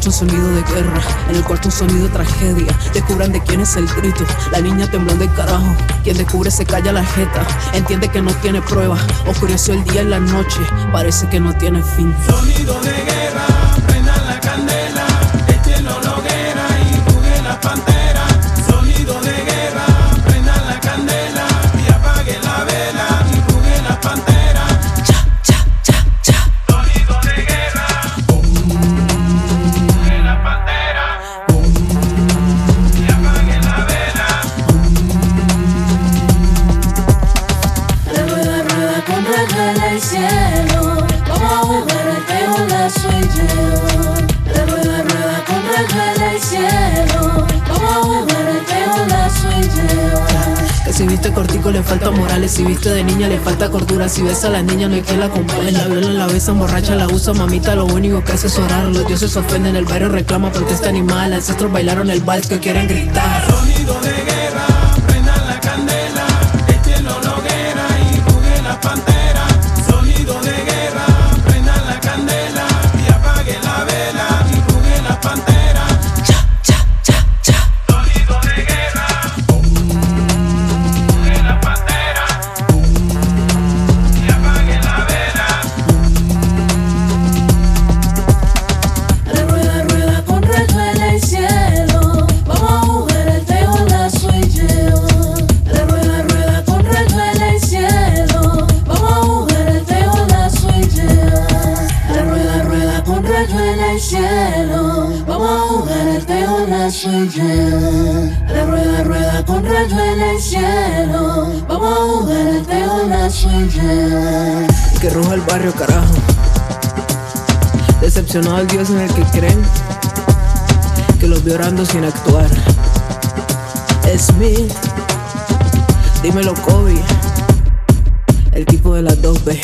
escucho un sonido de guerra, en el cuarto un sonido de tragedia. Descubran de quién es el grito, la niña temblando del carajo. Quien descubre se calla la jeta, entiende que no tiene prueba. Oscureció el día y la noche, parece que no tiene fin. Sonido de guerra, prendan la candela, échenlo a la hoguera y juguen las panteras. Sonido de guerra, prendan la candela y apaguen la vela y juguen las panteras. Cha, cha, cha, cha. Sonido de guerra, juguen las panteras y apaguen la vela. Rueda, rueda con regla el cielo, vamos a jugar al tejo la sueño. Rueda, rueda con regla el cielo, vamos a jugar al tejo la sueño. Que si viste cortico le falta morales, si viste de niña le falta cordura. Si ves a la niña no hay quien la acompañe, la viola, la besa, emborracha, la usa, mamita, lo único que hace es orar. Los dioses se ofenden, el barrio reclama protesta animal. Ancestros bailaron el vals que quieren gritar. Sonido de guerra, prendan la candela, échenlo a la hoguera y juguen las panteras. Sonido de guerra, prendan la candela y apaguen la vela y juguen las panteras. Cha, cha, cha, cha. Sonido de guerra, juguen las panteras y apaguen la vela. Rueda, rueda con regla el cielo, vamos a jugar al tejo la sueño. Rueda, rueda con regla el cielo, vamos a jugar al tejo la sueño. Rueda, rueda con regla el cielo, vamos a jugar al tejo la sueño. Rueda, rueda con regla el cielo, vamos a jugar al tejo la sueño. Que ruja el barrio, carajo. Decepcionado al Dios en el que creen, que los vio orando sin actuar. Smith, dímelo Kobe, el tipo de las 2B.